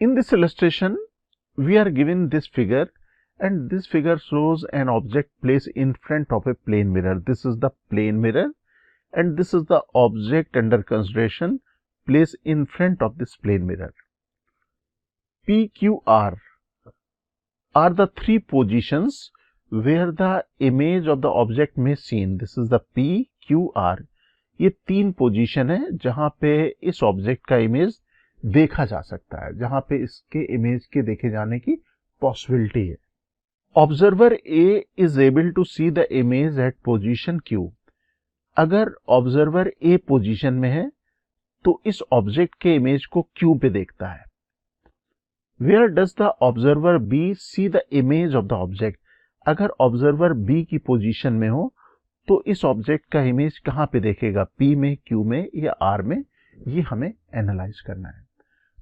In this illustration, we are given this figure, and this figure shows an object placed in front of a plane mirror. This is the plane mirror, and this is the object under consideration placed in front of this plane mirror. P, Q, R are the three positions where the image of the object may seen. This is the P, Q, R. ये तीन position है जहां पे इस object का image देखा जा सकता है, जहां पे इसके इमेज के देखे जाने की पॉसिबिलिटी है. Observer A is able to see the image at position Q. अगर ऑब्जर्वर ए पोजीशन में है तो इस ऑब्जेक्ट के इमेज को क्यू पे देखता है. Where does the observer B see the image of the object. अगर ऑब्जर्वर बी की पोजीशन में हो तो इस ऑब्जेक्ट का इमेज कहां पे देखेगा, पी में, क्यू में या आर में, ये हमें एनालाइज करना है.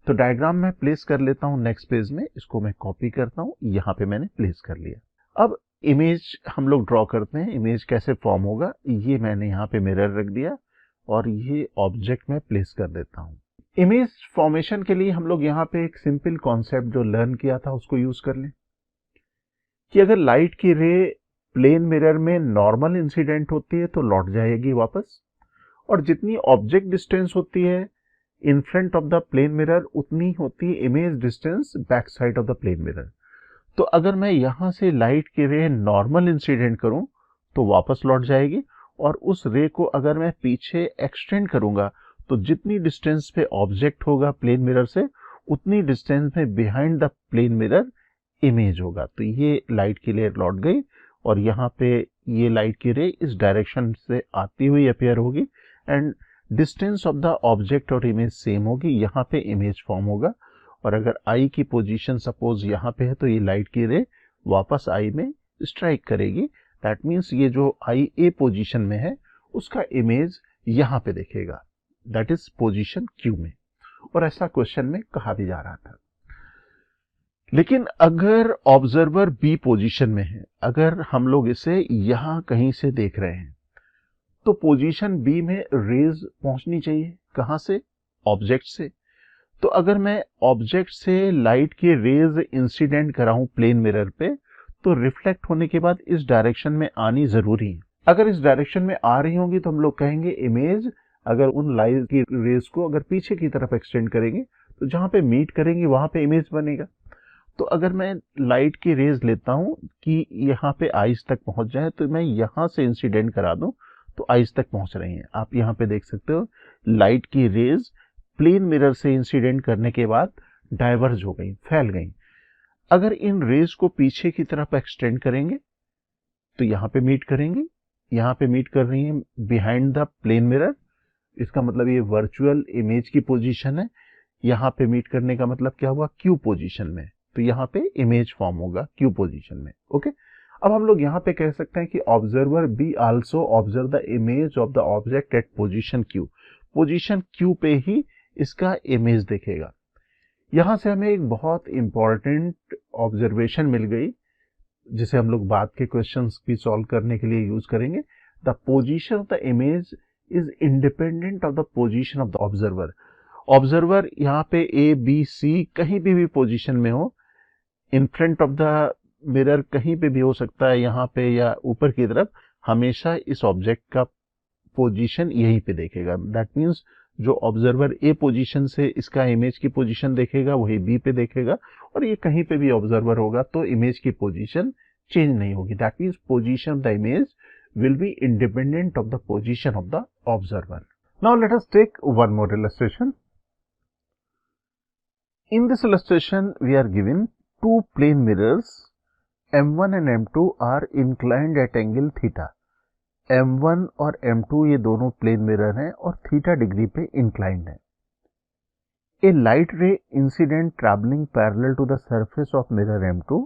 तो डायग्राम मैं प्लेस कर लेता हूं नेक्स्ट पेज में. इसको मैं कॉपी करता हूं, यहां पे मैंने प्लेस कर लिया. अब इमेज हम लोग ड्रॉ करते हैं. इमेज कैसे फॉर्म होगा, ये मैंने यहाँ पे मिरर रख दिया और ये ऑब्जेक्ट में प्लेस कर देता हूं. इमेज फॉर्मेशन के लिए हम लोग यहाँ पे एक सिंपल कॉन्सेप्ट जो लर्न किया था उसको यूज कर लें कि अगर लाइट की रे प्लेन मिरर में नॉर्मल इंसिडेंट होती है तो लौट जाएगी वापस, और जितनी ऑब्जेक्ट डिस्टेंस होती है in front of the plane mirror उतनी होती है image distance back side of the plane mirror. तो अगर मैं यहां से लाइट की रे नॉर्मल इंसिडेंट करूं तो वापस लौट जाएगी, और उस रे को अगर मैं पीछे एक्सटेंड करूंगा तो जितनी डिस्टेंस पे ऑब्जेक्ट होगा प्लेन मिरर से उतनी डिस्टेंस में behind the plane mirror image होगा. तो ये लाइट की रे लौट गई और यहाँ पे ये लाइट की रे इस डायरेक्शन से आती हुई अपीयर होगी and distance of the object और इमेज सेम होगी. यहाँ पे इमेज फॉर्म होगा, और अगर आई की पोजीशन सपोज यहाँ पे है तो ये लाइट की रे वापस आई में स्ट्राइक करेगी. दैट मीन्स ये जो आई ए पोजीशन में है उसका इमेज यहाँ पे देखेगा, दैट इज पोजीशन क्यू में. और ऐसा क्वेश्चन में कहा भी जा रहा था. लेकिन अगर ऑब्जर्वर बी पोजीशन में है, अगर हम लोग इसे यहां कहीं से देख रहे हैं तो पोजीशन बी में रेज पहुंचनी चाहिए. कहां से, ऑब्जेक्ट से. तो अगर मैं ऑब्जेक्ट से लाइट की रेज इंसिडेंट कराऊं प्लेन मिरर पे तो रिफ्लेक्ट होने के बाद इस डायरेक्शन में आनी जरूरी है. अगर इस डायरेक्शन में आ रही होंगी तो हम लोग कहेंगे इमेज. अगर उन लाइट की रेज को अगर पीछे की तरफ एक्सटेंड करेंगे तो जहां पे मीट करेंगे वहां पे इमेज बनेगा. तो अगर मैं लाइट की रेज लेता हूं कि यहाँ पे आइज तक पहुंच जाए तो मैं यहां से इंसिडेंट करा दूं तो आइज तक पहुंच रही हैं. आप यहाँ पे देख सकते हो लाइट की रेज प्लेन मिरर से इंसिडेंट करने के बाद डाइवर्ज हो गई, फैल गई. अगर इन रेज को पीछे की तरफ एक्सटेंड करेंगे तो यहाँ पे मीट करेंगे. यहाँ पे मीट कर रही हैं बिहाइंड द प्लेन मिरर. इसका मतलब ये वर्चुअल इमेज की पोजीशन है. यहाँ पे मीट करने का मतलब क्या हुआ, क्यू पोजीशन में. तो यहाँ पे इमेज फॉर्म होगा क्यू पोजीशन में. ओके. अब हम लोग यहाँ पे कह सकते हैं कि observer be also observe the image of the object at position Q. Position Q पे ही इसका इमेज देखेगा. यहां से हमें एक बहुत इंपॉर्टेंट ऑब्जर्वेशन मिल गई जिसे हम लोग बाद के क्वेश्चंस भी सॉल्व करने के लिए यूज करेंगे. The position of the image is independent of the position of the observer. Observer यहाँ पे ए बी सी कहीं भी पोजीशन में हो, इन फ्रंट ऑफ द मिरर कहीं पे भी हो सकता है, यहाँ पे या ऊपर की तरफ, हमेशा इस ऑब्जेक्ट का पोजीशन यहीं पे देखेगा. दैट मीन्स जो ऑब्जर्वर ए पोजीशन से इसका इमेज की पोजीशन देखेगा वही बी पे देखेगा, और ये कहीं पे भी ऑब्जर्वर होगा तो इमेज की पोजीशन चेंज नहीं होगी. That means position of the image will be independent of the position of the observer. Now let us take one more illustration. In this illustration we are given two plane mirrors M1 and M2 are inclined at angle theta. M1 और M2 ये दोनों plane mirror हैं और theta degree पे inclined है. A light ray incident traveling parallel to the surface of mirror M2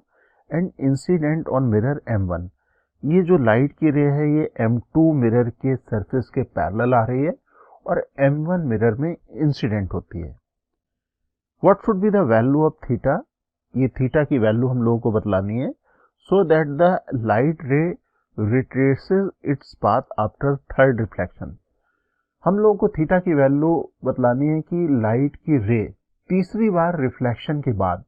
and incident on mirror M1. ये जो light की रे है ये M2 मिरर के सरफेस के पैरेलल आ रही है और M1 मिरर में इंसिडेंट होती है. What should be the value of theta. ये थीटा की वैल्यू हम लोगों को बतलानी है सो दैट द लाइट रे retraces its path after third reflection. हम लोगों को थीटा की वैल्यू बतलानी है कि लाइट की रे तीसरी बार रिफ्लेक्शन के बाद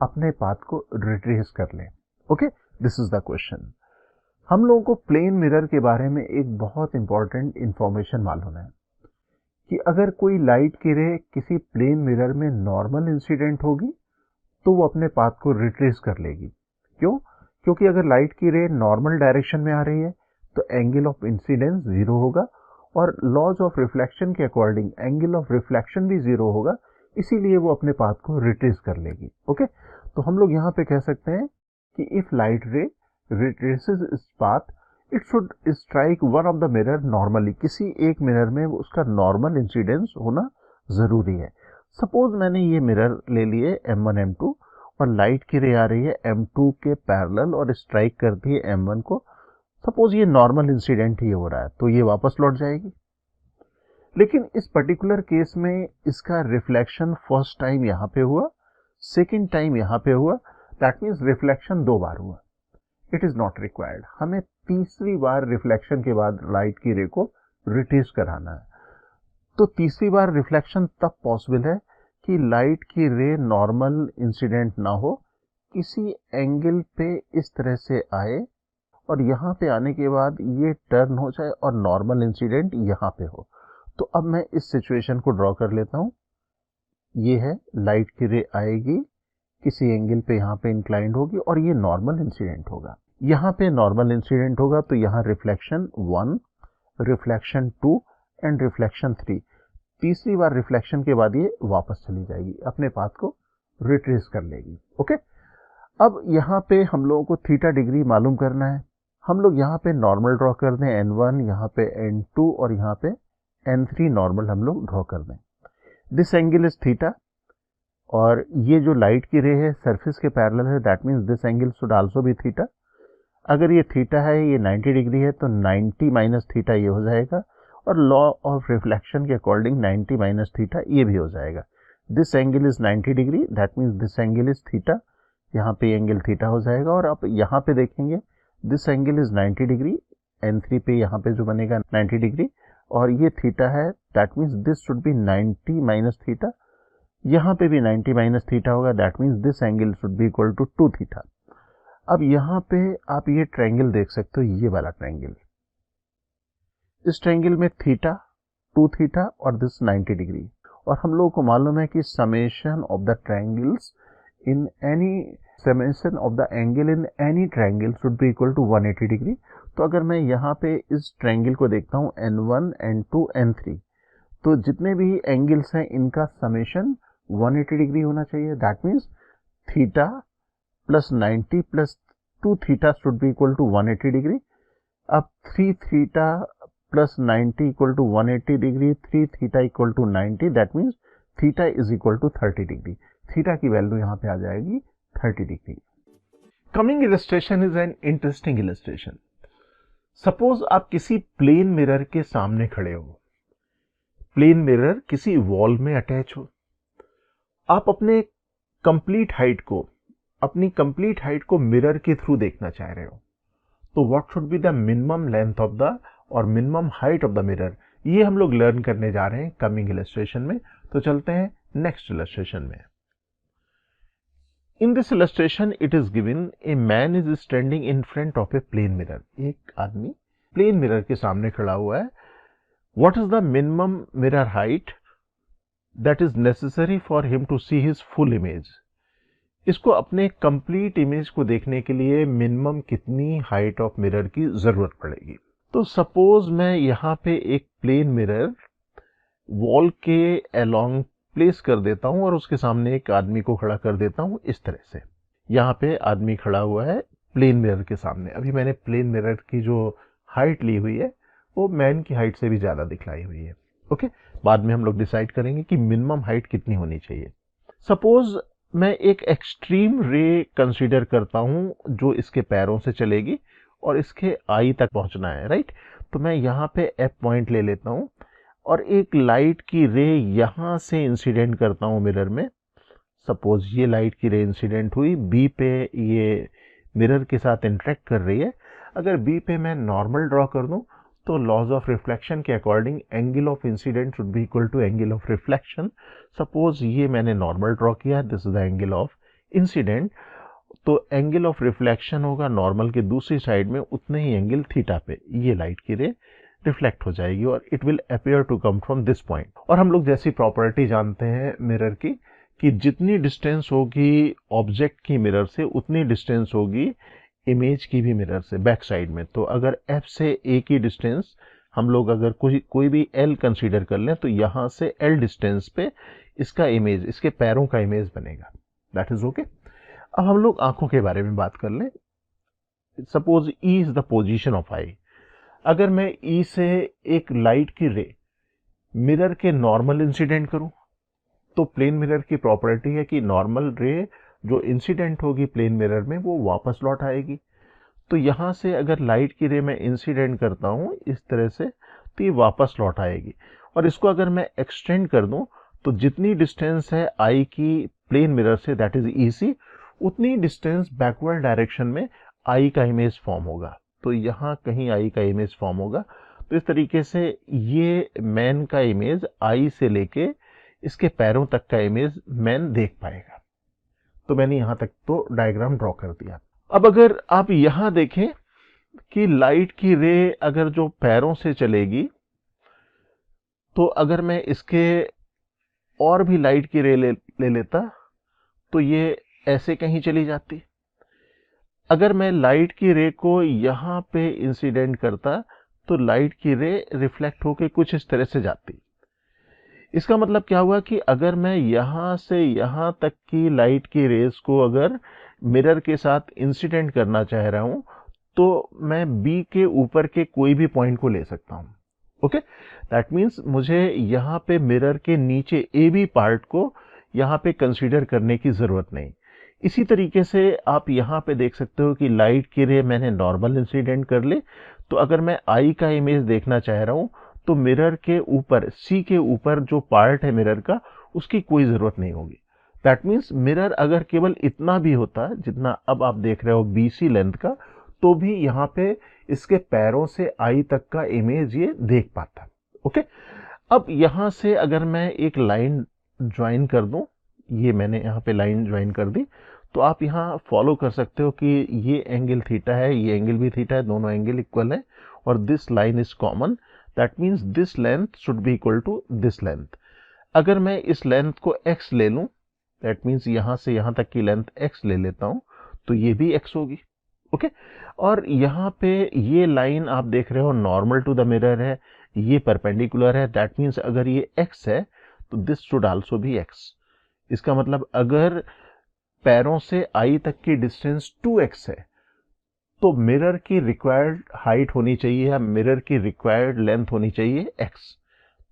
अपने पाथ को रिट्रेस कर लें। Okay, this is the question. हम लोगों को प्लेन मिरर के बारे में एक बहुत इंपॉर्टेंट इंफॉर्मेशन मालूम है कि अगर कोई लाइट की रे किसी प्लेन मिरर में नॉर्मल इंसिडेंट होगी तो वो अपने पाथ को रिट्रेस कर लेगी। क्यों? क्योंकि अगर लाइट की रे नॉर्मल डायरेक्शन में आ रही है तो एंगल ऑफ इंसिडेंस जीरो होगा और लॉज ऑफ रिफ्लेक्शन के अकॉर्डिंग एंगल ऑफ रिफ्लेक्शन भी जीरो होगा, इसीलिए वो अपने पाथ को रिट्रेस कर लेगी। ओके, तो हम लोग यहाँ पे कह सकते हैं कि इफ लाइट रे retraces its path it should strike one of the mirror normally. किसी एक मिरर में उसका नॉर्मल इंसिडेंस होना जरूरी है। सपोज मैंने ये मिरर ले लिए M1 M2 और लाइट की रे आ रही है M2 के पैरेलल और स्ट्राइक करती है M1 को। सपोज ये नॉर्मल इंसिडेंट ही हो रहा है तो ये वापस लौट जाएगी। लेकिन इस पर्टिकुलर केस में इसका रिफ्लेक्शन फर्स्ट टाइम यहाँ पे हुआ, सेकेंड टाइम यहाँ पे हुआ, दैट मीन्स रिफ्लेक्शन 2 बार हुआ। It is not required. हमें तीसरी बार रिफ्लेक्शन के बाद लाइट की रे को रिट्रेस कराना है। तो तीसरी बार रिफ्लेक्शन तब पॉसिबल है कि लाइट की रे नॉर्मल इंसिडेंट ना हो, किसी एंगल पे इस तरह से आए और यहाँ पे आने के बाद ये टर्न हो जाए और नॉर्मल इंसिडेंट यहाँ पे हो। तो अब मैं इस सिचुएशन को ड्रॉ कर लेता हूँ। ये है लाइट की रे आएगी, किसी एंगल पे यहाँ पे इंक्लाइंड होगी और ये नॉर्मल इंसिडेंट होगा। यहाँ पे नॉर्मल इंसिडेंट होगा तो यहाँ रिफ्लेक्शन 1, रिफ्लेक्शन 2 एंड रिफ्लेक्शन 3। तीसरी बार रिफ्लेक्शन के बाद ये वापस चली जाएगी, अपने पाथ को रिट्रेस कर लेगी। ओके, अब यहाँ पे हम लोगों को थीटा डिग्री मालूम करना है। हम लोग यहाँ पे नॉर्मल ड्रॉ कर दें N1, यहाँ पे N2 और यहाँ पे N3 नॉर्मल हम लोग ड्रॉ कर दें। दिस एंगल इज थीटा और ये जो लाइट की रे है सरफेस के पैरेलल है, that means this angle should also be theta. अगर ये थीटा है, ये 90 डिग्री है तो 90 माइनस थीटा ये हो जाएगा और लॉ ऑफ रिफ्लेक्शन के अकॉर्डिंग 90 माइनस थीटा ये भी हो जाएगा। This angle is 90 degree, that means this angle is theta. यहाँ पे एंगल थीटा हो जाएगा और आप यहाँ पे देखेंगे this angle is 90 degree, N3 पे यहाँ पे जो बनेगा 90 डिग्री और ये थीटा है, that means this should be 90 minus theta. यहाँ पे भी 90 माइनस थीटा होगा, that means this angle should be equal to 2 theta. अब यहाँ पे आप ये ट्रायंगल देख सकते हो, ये वाला ट्रायंगल। इस ट्रायंगल में थीटा 2 थीटा और दिस 90 डिग्री, और हम लोगों को मालूम है कि summation of the triangles in any summation of the angle in any triangle should be equal to 180 degree. तो अगर मैं यहाँ पे इस ट्रायंगल को देखता हूँ N1, N2, N3, तो जितने भी एंगल्स हैं इनका समेशन 180 डिग्री होना चाहिए। That means theta plus 90 plus 2 theta should be equal to 180 degree. अब 3 theta plus 90 equal to 180 degree, 3 theta equal to 90, that means theta is equal to 30 degree. Theta की value यहाँ पे आ जाएगी 30 degree. Coming illustration is an interesting illustration. Suppose आप किसी plane mirror के सामने खड़े हो, प्लेन मिरर किसी वॉल में अटैच हो, आप अपने कंप्लीट हाइट को मिरर के थ्रू देखना चाह रहे हो, तो what should be the minimum length of the और minimum height of the mirror, ये हम लोग लर्न करने जा रहे हैं कमिंग इलस्ट्रेशन में। तो चलते हैं नेक्स्ट इलस्ट्रेशन में। In this illustration, it is given a man is standing in front of a plane mirror. एक आदमी प्लेन मिरर के सामने खड़ा हुआ है। What is the minimum mirror height that is necessary for him to see his full image? इसको अपने complete image को देखने के लिए मिनिमम कितनी हाइट ऑफ मिरर की जरूरत पड़ेगी। तो सपोज मैं यहाँ पे एक प्लेन मिरर वॉल के अलोंग प्लेस कर देता हूं और उसके सामने एक आदमी को खड़ा कर देता हूं इस तरह से। यहाँ पे आदमी खड़ा हुआ है प्लेन मिरर के सामने। अभी मैंने प्लेन मिरर की जो हाइट ली हुई है वो मैन की हाइट से भी ज्यादा दिखलाई हुई है। ओके, बाद में हम लोग डिसाइड करेंगे कि मिनिमम हाइट कितनी होनी चाहिए। सपोज मैं एक एक्सट्रीम रे कंसीडर करता हूं जो इसके पैरों से चलेगी और इसके आई तक पहुंचना है, राइट। तो मैं यहाँ पे एफ पॉइंट ले लेता हूं और एक लाइट की रे यहां से इंसिडेंट करता हूं मिरर में। सपोज ये लाइट की रे इंसिडेंट हुई बी पे, ये मिरर के साथ इंटरेक्ट कर रही है। अगर बी पे मैं नॉर्मल ड्रॉ कर दूं तो लॉज ऑफ रिफ्लेक्शन के according angle of incidence should be equal to angle of reflection. Suppose ये मैंने नॉर्मल ड्रॉ किया, this is the angle of incidence, तो एंगल ऑफ रिफ्लेक्शन होगा नॉर्मल के दूसरी साइड में उतने ही एंगल थीटा पे ये लाइट की रे रिफ्लेक्ट हो जाएगी और it will appear to come from this point. और हम लोग जैसी प्रॉपर्टी जानते हैं मिरर की कि जितनी डिस्टेंस होगी ऑब्जेक्ट की मिरर से उतनी डिस्टेंस होगी इमेज की भी मिरर से बैक साइड में। तो अगर F से A की डिस्टेंस हम लोग अगर कोई भी L कंसीडर कर लें तो यहाँ से L डिस्टेंस पे इसका इमेज, इसके पैरों का इमेज बनेगा। That is okay. अब हम लोग आंखों के बारे में बात कर लें। Suppose E is the position of I. अगर मैं E से एक लाइट की रे मिरर के नॉर्मल इंसिडेंट करूं तो प्लेन मिरर की प्रॉपर्टी है कि नॉर्मल रे जो इंसिडेंट होगी प्लेन मिरर में वो वापस लौट आएगी। तो यहां से अगर लाइट की रे मैं इंसिडेंट करता हूं इस तरह से तो ये वापस लौट आएगी। और इसको अगर मैं एक्सटेंड कर दूं तो जितनी डिस्टेंस है आई की प्लेन मिरर से दैट इज EC, उतनी डिस्टेंस बैकवर्ड डायरेक्शन में आई का इमेज फॉर्म होगा। तो यहाँ कहीं आई का इमेज फॉर्म होगा। तो इस तरीके से ये मैन का इमेज आई से लेके इसके पैरों तक का इमेज मैन देख पाएगा। तो मैंने यहां तक तो डायग्राम ड्रॉ कर दिया। अब अगर आप यहां देखें कि लाइट की रे अगर जो पैरों से चलेगी तो अगर मैं इसके और भी लाइट की रे ले लेता तो ये ऐसे कहीं चली जाती। अगर मैं लाइट की रे को यहां पे इंसिडेंट करता तो लाइट की रे रिफ्लेक्ट होके कुछ इस तरह से जाती। इसका मतलब क्या हुआ कि अगर मैं यहां से यहां तक की लाइट की रेस को अगर मिरर के साथ इंसिडेंट करना चाह रहा हूं तो मैं बी के ऊपर के कोई भी पॉइंट को ले सकता हूं। ओके, दैट मीन्स मुझे यहां पे मिरर के नीचे ए बी पार्ट को यहां पे कंसीडर करने की जरूरत नहीं। इसी तरीके से आप यहां पे देख सकते हो कि लाइट की रे मैंने नॉर्मल इंसिडेंट कर ली, तो अगर मैं आई का इमेज देखना चाह रहा हूं तो मिरर के ऊपर सी के ऊपर जो पार्ट है मिरर का उसकी कोई जरूरत नहीं होगी। दैट मीन्स मिरर अगर केवल इतना भी होता जितना अब आप देख रहे हो BC लेंथ का, तो भी यहाँ पे इसके पैरों से आई तक का इमेज ये देख पाता। ओके, अब यहां से अगर मैं एक लाइन ज्वाइन कर दूं, ये मैंने यहाँ पे लाइन ज्वाइन कर दी, तो आप यहाँ फॉलो कर सकते हो कि ये एंगल थीटा है, ये एंगल भी थीटा है, दोनों एंगल इक्वल है और this line is common. That means this length should be equal to this length. अगर मैं इस लेंथ को x ले लूं, दैट मीन्स यहां से यहां तक की लेंथ x ले लेता हूं तो ये भी x होगी। ओके, और यहाँ पे ये लाइन आप देख रहे हो नॉर्मल टू द मिरर है, ये परपेंडिकुलर है। दैट मीन्स अगर ये x है तो this should also be x। इसका मतलब अगर पैरों से आई तक की डिस्टेंस 2x है तो मिरर की रिक्वायर्ड हाइट होनी चाहिए या मिरर की रिक्वायर्ड लेंथ होनी चाहिए x।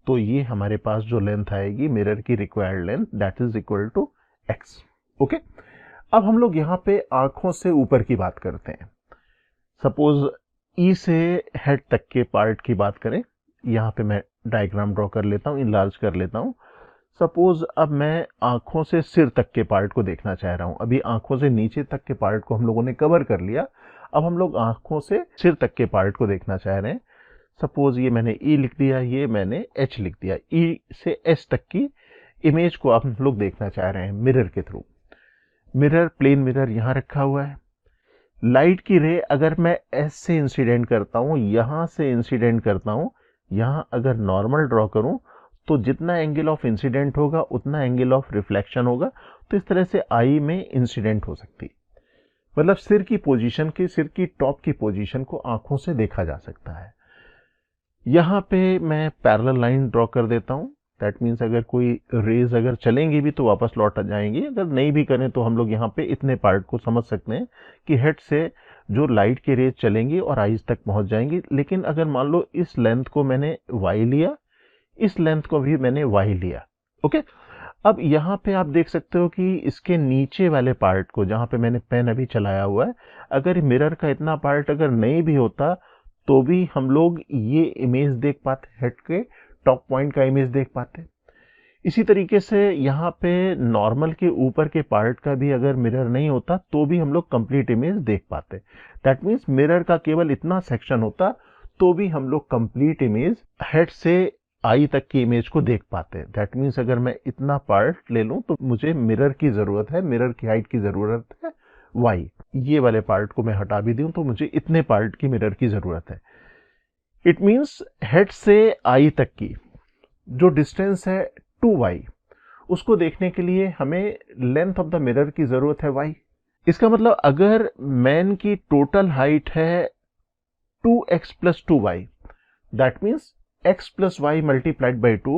तो ये हमारे पास जो लेंथ आएगी मिरर की required length that is equal to x। Okay, अब हम लोग यहाँ पे आंखों से ऊपर की बात करते हैं। सपोज E से हेड तक के पार्ट की बात करें, यहाँ पे मैं डायग्राम ड्रॉ कर लेता हूँ, इनलार्ज कर लेता हूँ। सपोज अब मैं आंखों से सिर तक के पार्ट को देखना चाह रहा हूँ। अभी आंखों से नीचे तक के पार्ट को हम लोगों ने कवर कर लिया, अब हम लोग आंखों से सिर तक के पार्ट को देखना चाह रहे हैं। सपोज ये मैंने E लिख दिया, ये मैंने H लिख दिया। E से S तक की इमेज को आप लोग देखना चाह रहे हैं मिरर के थ्रू। मिरर, प्लेन मिरर यहाँ रखा हुआ है। लाइट की रे अगर मैं S से इंसिडेंट करता हूँ, यहां से इंसिडेंट करता हूँ, यहां अगर नॉर्मल ड्रॉ करूं तो जितना एंगल ऑफ इंसिडेंट होगा उतना एंगल ऑफ रिफ्लेक्शन होगा। तो इस तरह से आई में इंसिडेंट हो सकती है। मतलब सिर की पोजीशन की, सिर की टॉप की पोजीशन को आंखों से देखा जा सकता है। यहां पे मैं पैरेलल लाइन ड्रॉ कर देता हूं। दैट मीन्स अगर कोई रेज अगर चलेंगी भी तो वापस लौट जाएंगी, अगर नहीं भी करें तो हम लोग यहाँ पे इतने पार्ट को समझ सकते हैं कि हेड से जो लाइट की रेज चलेंगी और आईज तक पहुंच जाएंगी। लेकिन अगर मान लो इस लेंथ को मैंने y लिया, इस लेंथ को भी मैंने y लिया। ओके, अब यहाँ पे आप देख सकते हो कि इसके नीचे वाले पार्ट को, जहां पे मैंने पेन अभी चलाया हुआ है, अगर मिरर का इतना पार्ट अगर नहीं भी होता तो भी हम लोग ये इमेज देख पाते, हेड के टॉप पॉइंट का इमेज देख पाते। इसी तरीके से यहाँ पे नॉर्मल के ऊपर के पार्ट का भी अगर मिरर नहीं होता तो भी हम लोग कंप्लीट इमेज देख पाते। दैट मीन्स मिरर का केवल इतना सेक्शन होता तो भी हम लोग कंप्लीट इमेज हेड से आई तक की इमेज को देख पाते हैं। दैट मीन्स अगर मैं इतना पार्ट ले लूं तो मुझे मिरर की जरूरत है, मिरर की हाइट की जरूरत है y। ये वाले पार्ट को मैं हटा भी दूं तो मुझे इतने पार्ट की मिरर की जरूरत है। इट मीन्स हेड से आई तक की जो डिस्टेंस है 2y, उसको देखने के लिए हमें लेंथ ऑफ द मिरर की जरूरत है y। इसका मतलब अगर मैन की टोटल हाइट है 2x plus 2y, that means x plus y multiplied by 2,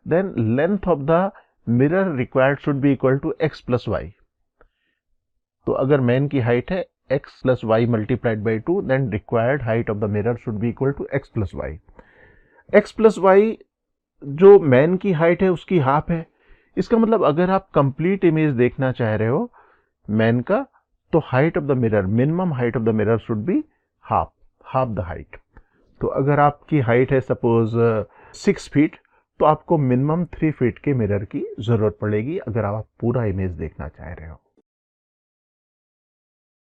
then length of the mirror required should be equal to x plus y। तो अगर मैन की हाइट है x plus y multiplied by 2, then required height of the mirror should be equal to x plus y। x plus y जो man की height है उसकी half है। इसका मतलब अगर आप कंप्लीट इमेज देखना चाह रहे हो मैन का, तो height of the mirror, minimum height of the mirror should be half the height. तो अगर आपकी हाइट है सपोज 6 फीट, तो आपको मिनिमम 3 फीट के मिरर की जरूरत पड़ेगी अगर आप पूरा इमेज देखना चाह रहे हो।